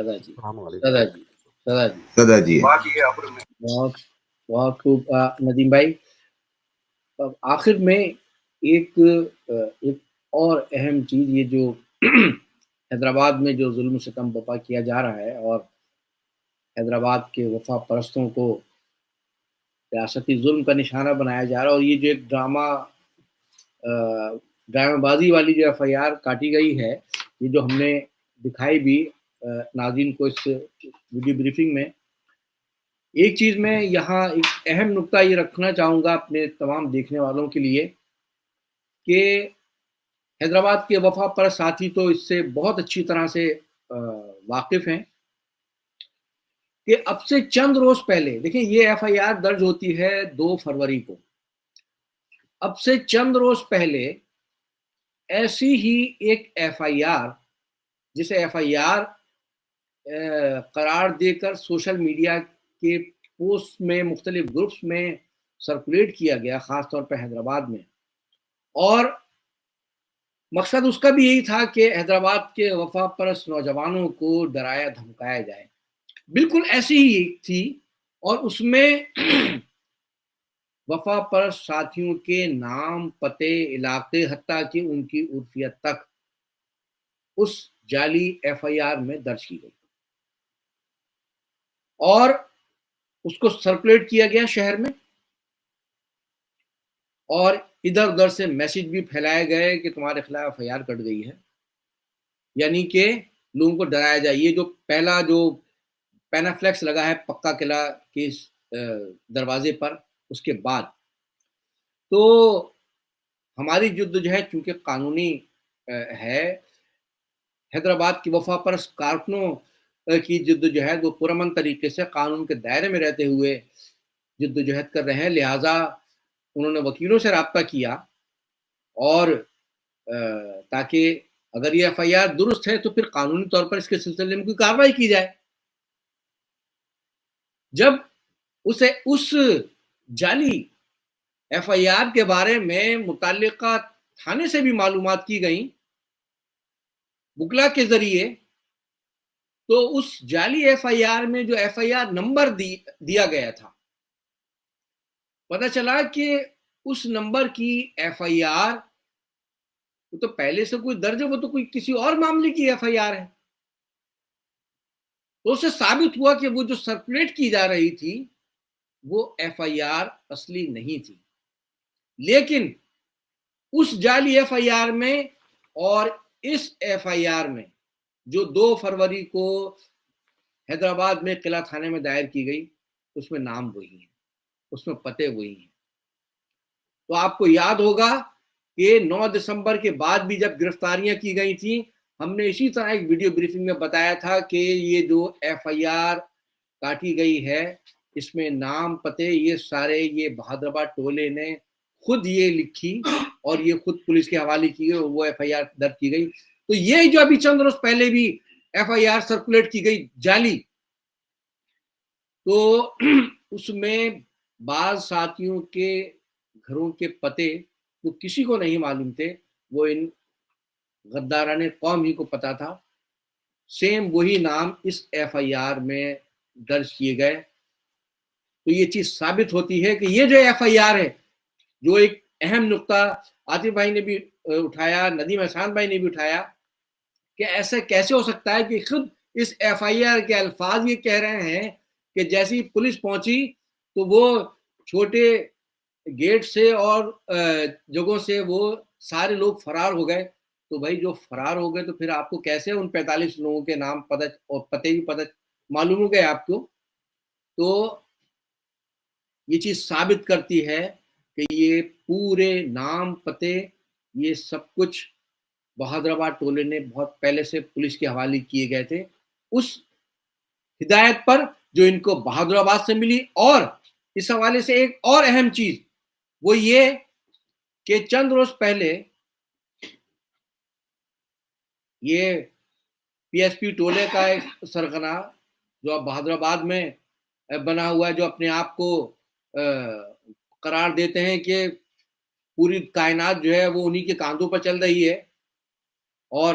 سدا جی السلام علیکم. سدا جی سدا جی سدا جی بہت بہت خوب ندیم بھائی. اب آخر میں ایک اور اہم چیز یہ جو حیدرآباد میں جو ظلم و ستم برپا کیا جا رہا ہے اور حیدرآباد کے وفا پرستوں کو ریاستی ظلم کا نشانہ بنایا جا رہا ہے، اور یہ جو ایک ڈرامہ بازی والی جو ایف آئی آر کاٹی گئی ہے، یہ جو ہم نے دکھائی بھی ناظرین کو اس ویڈیو بریفنگ میں. ایک چیز میں یہاں ایک اہم نقطہ یہ رکھنا چاہوں گا اپنے تمام دیکھنے والوں کے لیے کہ حیدرآباد کے وفا پرست ساتھی تو اس سے بہت اچھی طرح سے واقف ہیں کہ اب سے چند روز پہلے دیکھیں، یہ ایف آئی آر درج ہوتی ہے 2 فروری کو. اب سے چند روز پہلے ایسی ہی ایک ایف آئی آر، جسے ایف آئی آر قرار دے کر سوشل میڈیا کے پوسٹ میں مختلف گروپس میں سرکولیٹ کیا گیا، خاص طور پہ حیدرآباد میں، اور مقصد اس کا بھی یہی تھا کہ حیدرآباد کے وفا پرست نوجوانوں کو ڈرایا دھمکایا جائے. بالکل ایسی ہی تھی، اور اس میں وفا پرست ساتھیوں کے نام، پتے، علاقے، حتیٰ کہ ان کی عرفیت تک اس جعلی ایف آئی آر میں درج کی گئی، اور اس کو سرکولیٹ کیا گیا شہر میں، اور ادھر ادھر سے میسج بھی پھیلائے گئے کہ تمہارے خلاف ایف آئی آر کٹ گئی ہے، یعنی کہ لوگوں کو ڈرایا جائے. یہ جو پہلا جو پینافلیکس لگا ہے پکا قلعہ کے دروازے پر، اس کے بعد تو ہماری جدوجہد چونکہ قانونی ہے، حیدرآباد کی وفا پرست کارکنوں کی جدوجہد وہ پرامن طریقے سے قانون کے دائرے میں رہتے ہوئے جدوجہد کر رہے ہیں، لہٰذا انہوں نے وکیلوں سے رابطہ کیا، اور تاکہ اگر یہ ایف آئی آر درست ہے تو پھر قانونی طور پر اس کے سلسلے میں کوئی کارروائی کی جائے. جب اس جعلی ایف آئی آر کے بارے میں متعلقہ تھانے سے بھی معلومات کی گئیں وکلا کے ذریعے، تو اس جعلی ایف آئی آر میں جو ایف آئی آر نمبر دیا گیا تھا، پتہ چلا کہ اس نمبر کی ایف آئی آر وہ تو پہلے سے کوئی درج ہے، وہ تو کوئی کسی اور معاملے کی ایف آئی آر ہے. تو اس سے ثابت ہوا کہ وہ جو سرکولیٹ کی جا رہی تھی وہ ایف آئی آر اصلی نہیں تھی. لیکن اس جعلی ایف آئی آر میں اور اس ایف آئی آر میں جو 2 فروری کو حیدرآباد میں قلعہ تھانے میں دائر کی گئی، اس میں نام وہی ہیں، اس میں پتے وہی ہیں. تو آپ کو یاد ہوگا کہ 9 دسمبر کے بعد بھی جب گرفتاریاں کی گئی تھیں، ہم نے اسی طرح ایک ویڈیو بریفنگ میں بتایا تھا کہ یہ جو ایف آئی آر کاٹی گئی ہے، اس میں نام، پتے، یہ سارے یہ بہادر آباد ٹولے نے خود یہ لکھی اور یہ خود پولیس کے حوالے کی گئی، اور وہ ایف آئی آر درج کی گئی. تو یہ جو ابھی چند روز پہلے بھی ایف آئی آر سرکولیٹ کی گئی جعلی، تو اس میں بعض ساتھیوں کے گھروں کے پتے وہ کسی کو نہیں معلوم تھے، وہ ان غداران قوم ہی کو پتا تھا. سیم وہی نام اس ایف آئی آر میں درج کیے گئے. تو یہ چیز ثابت ہوتی ہے کہ یہ جو ایف آئی آر ہے، جو ایک اہم نقطہ عاطف بھائی نے بھی اٹھایا، ندیم احسان بھائی نے بھی اٹھایا، کہ ایسے کیسے ہو سکتا ہے کہ خود اس ایف آئی آر کے الفاظ یہ کہہ رہے ہیں کہ جیسی پولیس پہنچی تو وہ چھوٹے گیٹ سے اور جگہوں سے وہ سارے لوگ فرار ہو گئے. تو بھائی جو فرار ہو گئے تو پھر آپ کو کیسے ان 45 لوگوں کے نام پتہ اور پتے بھی پتہ معلوم ہو گئے آپ کو؟ تو یہ چیز ثابت کرتی ہے کہ یہ پورے نام، پتے، یہ سب کچھ بہادر آباد ٹولے نے بہت پہلے سے پولیس کے حوالے کیے گئے تھے، اس ہدایت پر جو ان کو بہادر آباد سے ملی. اور اس حوالے سے ایک اور اہم چیز وہ یہ کہ چند روز پہلے یہ پی ایس پی ٹولے کا ایک سرغنہ جو اب بہادر آباد میں بنا ہوا ہے، جو اپنے آپ کو قرار دیتے ہیں کہ پوری کائنات جو ہے وہ انہی کے کاندھوں پر چل رہی ہے، اور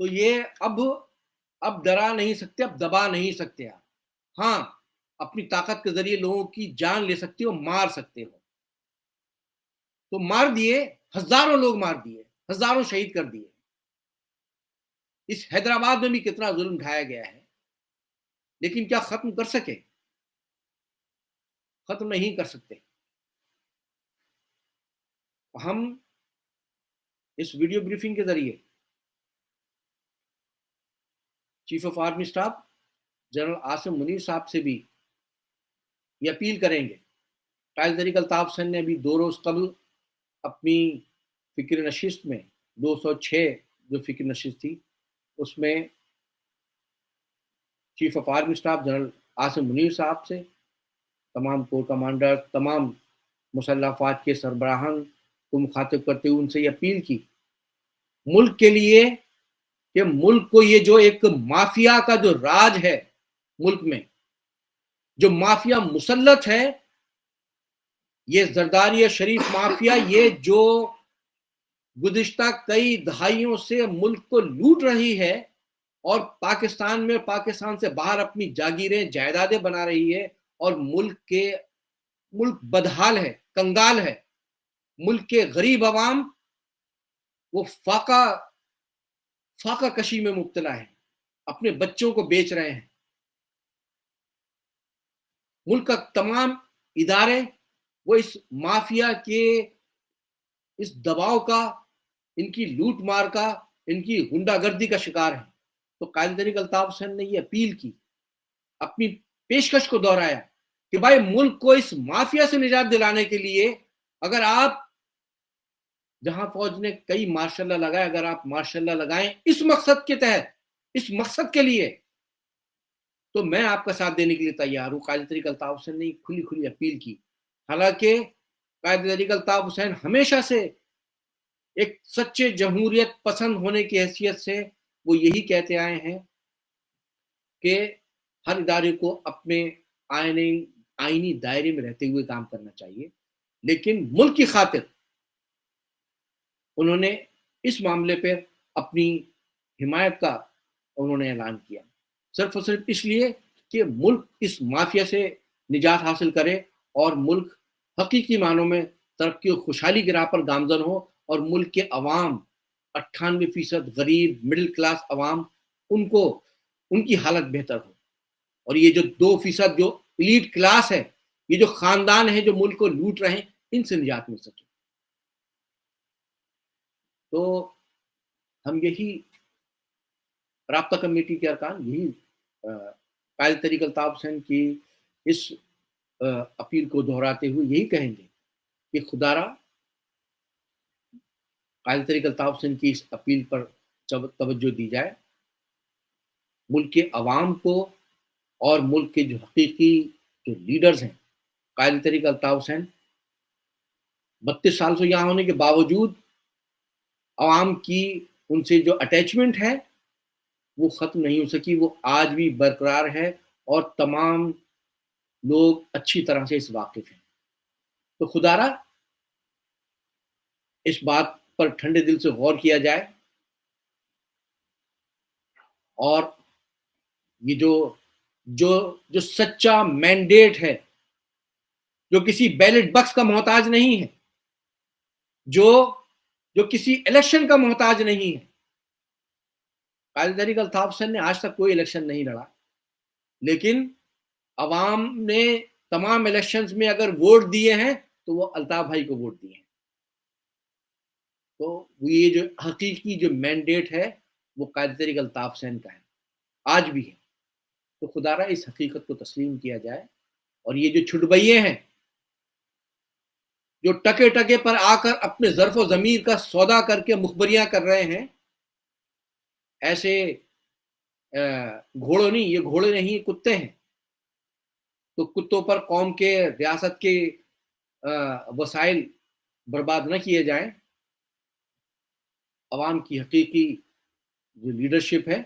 تو یہ اب ڈرا نہیں سکتے، اب دبا نہیں سکتے آپ. ہاں، اپنی طاقت کے ذریعے لوگوں کی جان لے سکتے ہو، مار سکتے ہو. تو مار دیے، ہزاروں لوگ مار دیے، ہزاروں شہید کر دیے. اس حیدرآباد میں بھی کتنا ظلم ڈھایا گیا ہے، لیکن کیا ختم کر سکے؟ ختم نہیں کر سکتے. ہم اس ویڈیو بریفنگ کے ذریعے chief of army staff general Asim Munir صاحب سے بھی یہ اپیل کریں گے. قائد طریق الطاف حسین نے ابھی 2 روز قبل اپنی فکر نشست میں 206 جو فکر نشست تھی اس میں chief of army staff general Asim Munir صاحب سے، تمام کور کمانڈر، تمام مسلح افواج کے سربراہان کو مخاطب کرتے ہوئے ان سے یہ اپیل کی ملک کے لیے کہ ملک کو یہ جو ایک مافیا کا جو راج ہے ملک میں، جو مافیا مسلط ہے، یہ زرداری شریف مافیا، یہ جو گزشتہ کئی دہائیوں سے ملک کو لوٹ رہی ہے اور پاکستان میں، پاکستان سے باہر اپنی جاگیریں جائیدادیں بنا رہی ہے، اور ملک بدحال ہے، کنگال ہے. ملک کے غریب عوام وہ فاقہ کشی میں مبتلا ہے، اپنے بچوں کو بیچ رہے ہیں. ملک کا تمام ادارے وہ اس مافیا کے اس دباؤ کا، ان کی لوٹ مار کا، ان کی غنڈہ گردی کا شکار ہے. تو قائد طریق الطاف حسین نے یہ اپیل کی، اپنی پیشکش کو دہرایا کہ بھائی ملک کو اس مافیا سے نجات دلانے کے لیے اگر آپ، جہاں فوج نے کئی ماشاء اللہ لگائے، اگر آپ ماشاء اللہ لگائیں اس مقصد کے تحت، اس مقصد کے لیے، تو میں آپ کا ساتھ دینے کے لیے تیار ہوں. قائد طریق الطاف حسین نے کھلی اپیل کی. حالانکہ قائد طریق الطاف حسین ہمیشہ سے ایک سچے جمہوریت پسند ہونے کی حیثیت سے وہ یہی کہتے آئے ہیں کہ ہر ادارے کو اپنے آئینی دائرے میں رہتے ہوئے کام کرنا چاہیے، لیکن ملک کی خاطر انہوں نے اس معاملے پر اپنی حمایت کا انہوں نے اعلان کیا، صرف اور صرف اس لیے کہ ملک اس مافیا سے نجات حاصل کرے اور ملک حقیقی معنوں میں ترقی و خوشحالی کی راہ پر گامزن ہو، اور ملک کے عوام 98% غریب مڈل کلاس عوام، ان کی حالت بہتر ہو، اور یہ جو 2% جو ایلیٹ کلاس ہے، یہ جو خاندان ہے جو ملک کو لوٹ رہے ہیں، ان سے نجات مل سکے. تو ہم یہی رابطہ کمیٹی کے ارکان یہی قائد طریق الطاف حسین کی اس اپیل کو دہراتے ہوئے یہی کہیں گے کہ خدا را قائد طریق الطاف حسین کی اس اپیل پر توجہ دی جائے. ملک کے عوام کو اور ملک کے جو حقیقی جو لیڈرز ہیں، قائد طریق الطاف حسین 32 سال سے یہاں ہونے کے باوجود عوام کی ان سے جو اٹیچمنٹ ہے وہ ختم نہیں ہو سکی، وہ آج بھی برقرار ہے، اور تمام لوگ اچھی طرح سے اس واقف ہیں. تو خدا را اس بات پر ٹھنڈے دل سے غور کیا جائے، اور یہ جو سچا مینڈیٹ ہے، جو کسی بیلٹ بکس کا محتاج نہیں ہے، جو کسی الیکشن کا محتاج نہیں ہے. قائد طریق الطاف حسین نے آج تک کوئی الیکشن نہیں لڑا، لیکن عوام نے تمام الیکشنز میں اگر ووٹ دیے ہیں تو وہ الطاف بھائی کو ووٹ دیے ہیں. تو یہ جو حقیقی جو مینڈیٹ ہے وہ قائد طریق الطاف حسین کا ہے، آج بھی ہے. تو خدا را اس حقیقت کو تسلیم کیا جائے، اور یہ جو چھٹبئیے ہیں جو ٹکے ٹکے پر آ کر اپنے ظرف و ضمیر کا سودا کر کے مخبریاں کر رہے ہیں، ایسے گھوڑوں نہیں، یہ گھوڑے نہیں، کتے ہیں. تو کتوں پر قوم کے ریاست کے وسائل برباد نہ کیے جائیں. عوام کی حقیقی جو لیڈرشپ ہے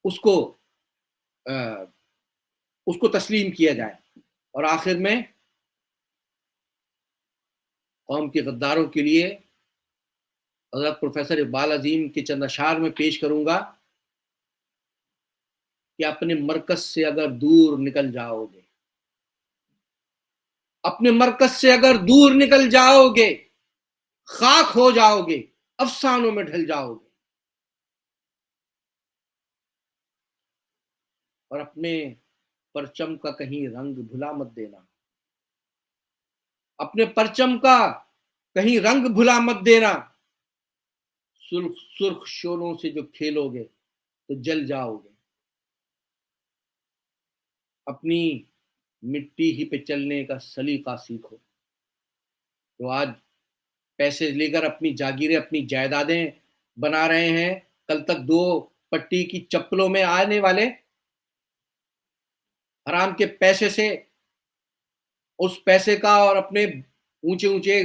اس کو تسلیم کیا جائے. اور آخر میں قوم کے غداروں کے لیے حضرت پروفیسر اقبال عظیم کے چند اشعار میں پیش کروں گا کہ اپنے مرکز سے اگر دور نکل جاؤ گے، اپنے مرکز سے اگر دور نکل جاؤ گے، خاک ہو جاؤ گے، افسانوں میں ڈھل جاؤ گے، اور اپنے پرچم کا کہیں رنگ بھلا مت دینا، اپنے پرچم کا کہیں رنگ بھلا مت دینا، سرخ شولوں سے جو کھیلو گے تو جل جاؤ گے، اپنی مٹی ہی پہ چلنے کا سلیقہ سیکھو۔ تو آج پیسے لے کر اپنی جاگیریں، اپنی جائیدادیں بنا رہے ہیں، کل تک 2 پٹی کی چپلوں میں آنے والے حرام کے پیسے سے اس پیسے کا اور اپنے اونچے اونچے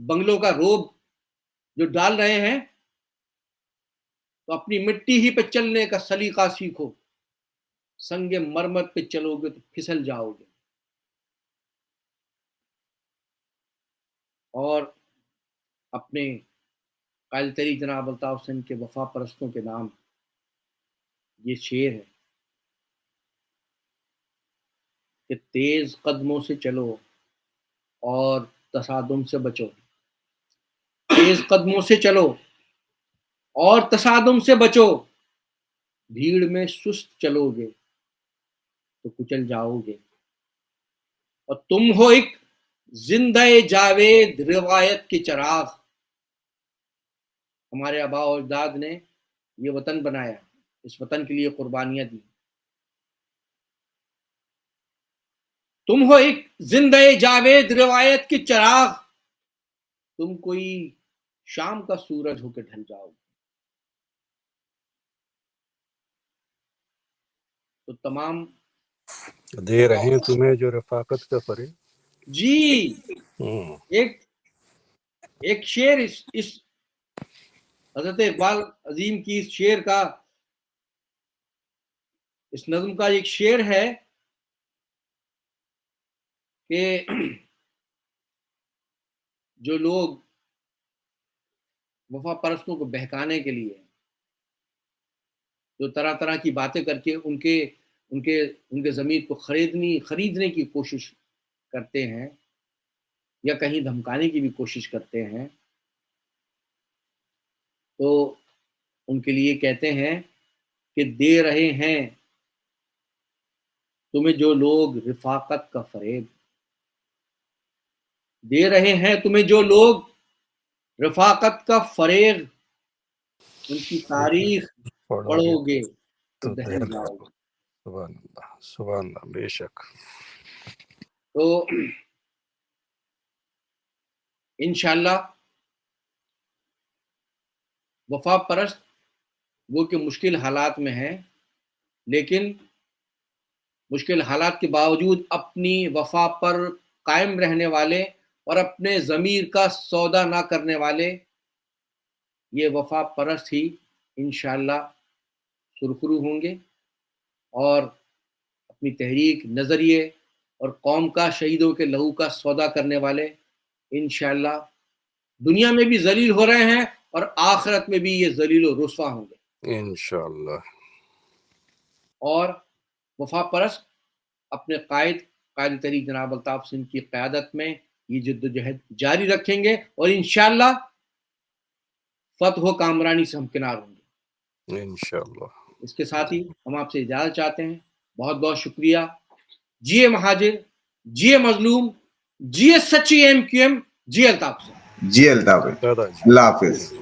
بنگلوں کا روب جو ڈال رہے ہیں، تو اپنی مٹی ہی پہ چلنے کا سلیقہ سیکھو، سنگ مرمر پہ چلو گے تو پھسل جاؤ گے۔ اور اپنے قائد طریق جناب الطاف حسین کے وفا پرستوں کے نام یہ شعر ہے کہ تیز قدموں سے چلو اور تصادم سے بچو، تیز قدموں سے چلو اور تصادم سے بچو، بھیڑ میں سست چلو گے تو کچل جاؤ گے، اور تم ہو ایک زندہ جاوید روایت کے چراغ۔ ہمارے آباء و اجداد نے یہ وطن بنایا، اس وطن کے لیے قربانیاں دی۔ تم ہو ایک زندہ جاوید روایت کے چراغ، تم کوئی شام کا سورج ہو کے ڈھل جاؤ گے۔ تو تمام دے رہے ہیں تمہیں جو رفاقت کا فریب۔ جی ایک شعر اس حضرت اقبال عظیم کی اس شعر کا، اس نظم کا ایک شعر ہے کہ جو لوگ وفا پرستوں کو بہکانے کے لیے جو طرح طرح کی باتیں کر کے ان کے ضمیر کو خریدنے کی کوشش کرتے ہیں یا کہیں دھمکانے کی بھی کوشش کرتے ہیں، تو ان کے لیے کہتے ہیں کہ دے رہے ہیں تمہیں جو لوگ رفاقت کا فریب، دے رہے ہیں تمہیں جو لوگ رفاقت کا فریب، ان کی تاریخ پڑھو گے تو دہل جاؤ گے۔ سبحان اللہ، سبحان اللہ، بے شک۔ تو انشاءاللہ وفا پرست وہ کہ مشکل حالات میں ہیں، لیکن مشکل حالات کے باوجود اپنی وفا پر قائم رہنے والے اور اپنے ضمیر کا سودا نہ کرنے والے، یہ وفا پرست ہی انشاءاللہ سرخرو ہوں گے، اور اپنی تحریک، نظریے اور قوم کا، شہیدوں کے لہو کا سودا کرنے والے انشاءاللہ دنیا میں بھی ذلیل ہو رہے ہیں اور آخرت میں بھی یہ ذلیل و رسوا ہوں گے انشاءاللہ۔ اور وفا پرست اپنے قائد طریق جناب الطاف حسین کی قیادت میں یہ جدوجہد جاری رکھیں گے، اور انشاءاللہ فتح و کامرانی سے ہمکنار ہوں گے انشاءاللہ۔ اس کے ساتھ ہی ہم آپ سے اجازت چاہتے ہیں۔ بہت بہت شکریہ۔ جیے مہاجر، جیے مظلوم، جیے سچی ایم کیو ایم، جی الطاف حسین، جی الطاف، اللہ حافظ۔